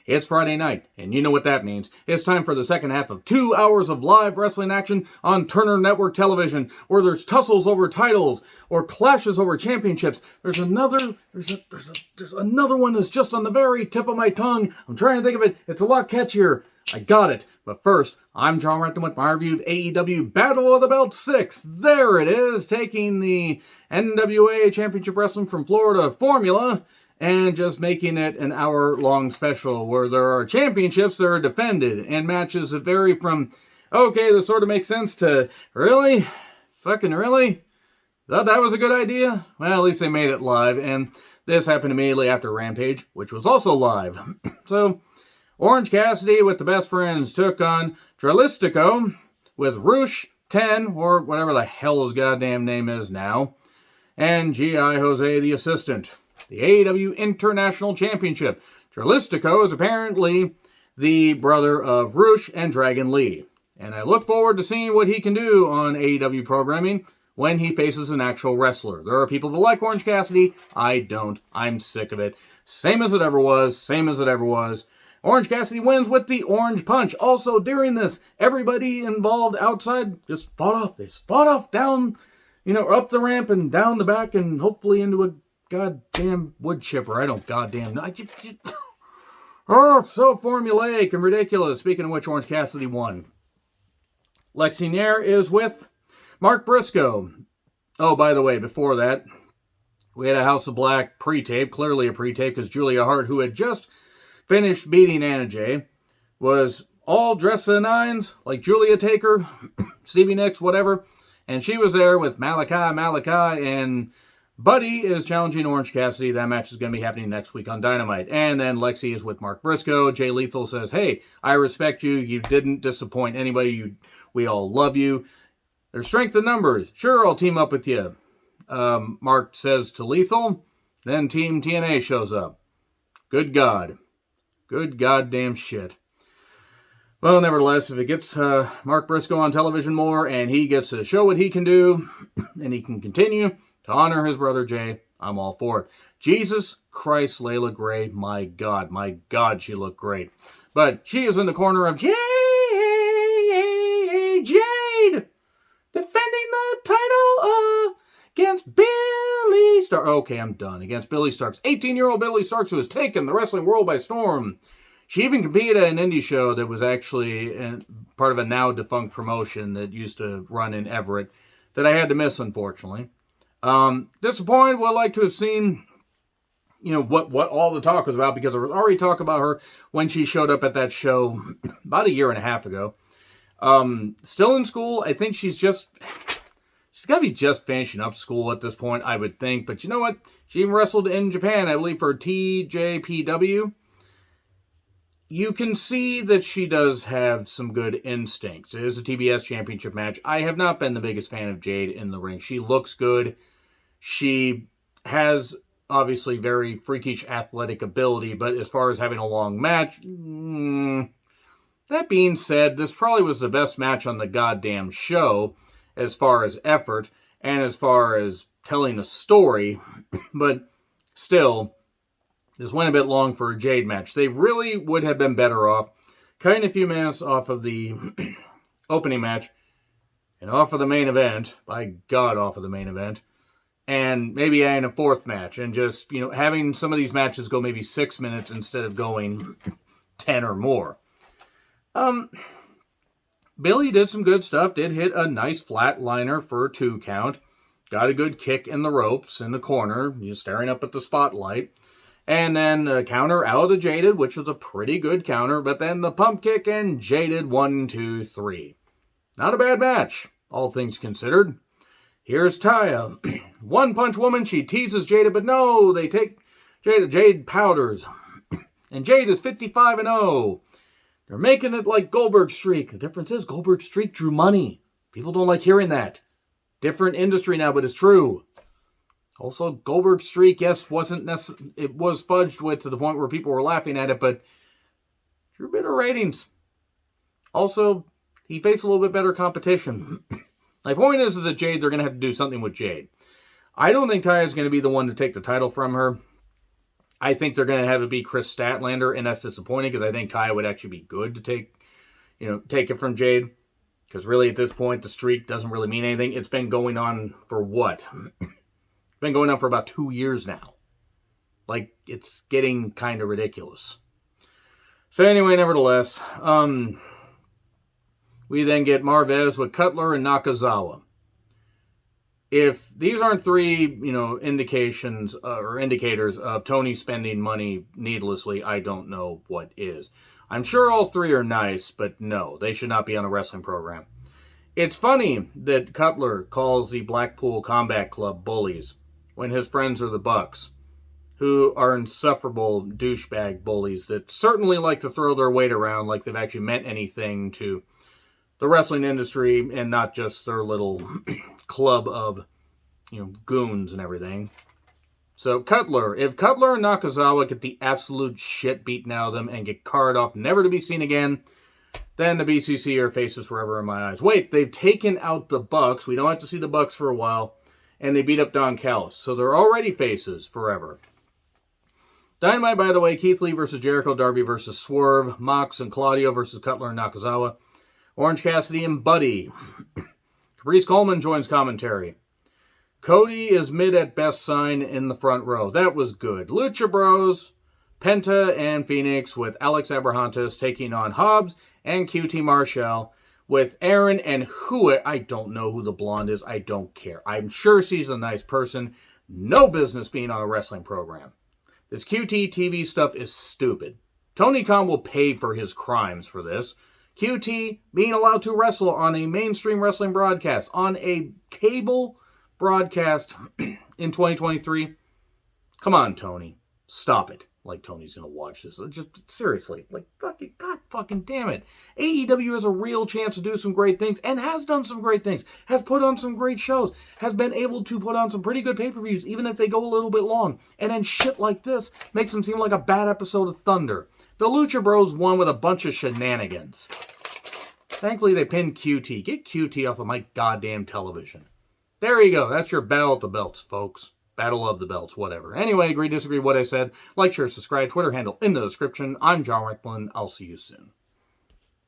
It's Friday night, and you know what that means. It's time for the second half of 2 hours of live wrestling action on Turner Network Television, where there's tussles over titles or clashes over championships. There's another one that's just on the very tip of my tongue. I'm trying to think of it. It's a lot catchier. I got it. But first, I'm John Renton with my review of AEW Battle of the Belt 6. There it is, taking the NWA Championship Wrestling from Florida formula and just making it an hour-long special where there are championships that are defended and matches that vary from, okay, this sort of makes sense, to, really? Fucking really? Thought that was a good idea? Well, at least they made it live, and this happened immediately after Rampage, which was also live. So, Orange Cassidy with the Best Friends took on Dralistico with Rush 10, or whatever the hell his goddamn name is now, and G.I. Jose the assistant. The AEW International Championship. Dralistico is apparently the brother of Rush and Dragon Lee. And I look forward to seeing what he can do on AEW programming when he faces an actual wrestler. There are people that like Orange Cassidy. I don't. I'm sick of it. Same as it ever was. Same as it ever was. Orange Cassidy wins with the Orange Punch. Also, during this, everybody involved outside just fought off. They fought off down, up the ramp and down the back and hopefully into a goddamn wood chipper. I don't goddamn know. Oh, so formulaic and ridiculous. Speaking of which, Orange Cassidy won. Lexi Nair is with Mark Briscoe. Oh, by the way, before that, we had a House of Black pre-tape. Clearly a pre-tape because Julia Hart, who had just finished beating Anna Jay, was all dressed to the nines, like Julia Taker, Stevie Nicks, whatever. And she was there with Malachi, and Buddy is challenging Orange Cassidy. That match is going to be happening next week on Dynamite. And then Lexi is with Mark Briscoe. Jay Lethal says, hey, I respect you. You didn't disappoint anybody. We all love you. There's strength in numbers. Sure, I'll team up with you. Mark says to Lethal. Then Team TNA shows up. Good God. Good goddamn shit. Well, nevertheless, if it gets Mark Briscoe on television more and he gets to show what he can do and he can continue to honor his brother Jay, I'm all for it. Jesus Christ, Layla Gray, my God, she looked great. But she is in the corner of Jade, defending the title against Billy Starks. Okay, I'm done. Against Billy Starks. 18-year-old Billy Starks, who has taken the wrestling world by storm. She even competed at an indie show that was actually part of a now-defunct promotion that used to run in Everett that I had to miss, unfortunately. Disappointed. Would like to have seen, what all the talk was about, because there was already talk about her when she showed up at that show about a year and a half ago. Still in school. I think she's got to be just finishing up school at this point, I would think. But you know what? She even wrestled in Japan, I believe, for TJPW. You can see that she does have some good instincts. It is a TBS championship match. I have not been the biggest fan of Jade in the ring. She looks good. She has, obviously, very freakish athletic ability. But as far as having a long match, that being said, this probably was the best match on the goddamn show as far as effort and as far as telling a story. But still, this went a bit long for a Jade match. They really would have been better off cutting a few minutes off of the opening match and off of the main event. By God, off of the main event. And maybe adding a fourth match and just, having some of these matches go maybe 6 minutes instead of going 10 or more. Billy did some good stuff. Did hit a nice flatliner for a 2 count. Got a good kick in the ropes in the corner. He's staring up at the spotlight. And then a counter out of the Jaded, which was a pretty good counter. But then the pump kick and Jaded 1, 2, 3. Not a bad match, all things considered. Here's Taya. One Punch Woman. She teases Jaded, but no, they take Jade powders. And Jade is 55-0. They're making it like Goldberg's streak. The difference is Goldberg's streak drew money. People don't like hearing that. Different industry now, but it's true. Also, Goldberg's streak, yes, it was fudged with to the point where people were laughing at it, but drew better ratings. Also, he faced a little bit better competition. My point is that Jade, they're going to have to do something with Jade. I don't think Taya is going to be the one to take the title from her. I think they're going to have it be Chris Statlander, and that's disappointing because I think Ty would actually be good to take it from Jade. Because really at this point, the streak doesn't really mean anything. It's been going on for what? It's been going on for about 2 years now. Like, it's getting kind of ridiculous. So anyway, nevertheless, we then get Marvez with Cutler and Nakazawa. If these aren't three, indications or indicators of Tony spending money needlessly, I don't know what is. I'm sure all three are nice, but no, they should not be on a wrestling program. It's funny that Cutler calls the Blackpool Combat Club bullies when his friends are the Bucks, who are insufferable douchebag bullies that certainly like to throw their weight around like they've actually meant anything to the wrestling industry and not just their little club of, goons and everything. So Cutler, if Cutler and Nakazawa get the absolute shit beaten out of them and get carted off never to be seen again, then the BCC are faces forever in my eyes. Wait, they've taken out the Bucks. We don't have to see the Bucks for a while. And they beat up Don Callis. So they're already faces forever. Dynamite, by the way, Keith Lee versus Jericho, Darby versus Swerve, Mox and Claudio versus Cutler and Nakazawa, Orange Cassidy and Buddy. Caprice Coleman joins commentary. Cody is mid at best sign in the front row. That was good. Lucha Bros, Penta and Phoenix with Alex Abrahantes taking on Hobbs and QT Marshall with Aaron and I don't know who the blonde is. I don't care. I'm sure she's a nice person. No business being on a wrestling program. This QT TV stuff is stupid. Tony Khan will pay for his crimes for this. QT being allowed to wrestle on a mainstream wrestling broadcast, on a cable broadcast in 2023. Come on, Tony. Stop it. Like Tony's going to watch this. Just seriously. Like, God fucking damn it. AEW has a real chance to do some great things and has done some great things. Has put on some great shows. Has been able to put on some pretty good pay-per-views, even if they go a little bit long. And then shit like this makes them seem like a bad episode of Thunder. The Lucha Bros won with a bunch of shenanigans. Thankfully, they pinned QT. Get QT off of my goddamn television. There you go. That's your battle of the belts, folks. Battle of the belts, whatever. Anyway, agree, disagree, what I said. Like, share, subscribe, Twitter handle in the description. I'm John Rickman. I'll see you soon.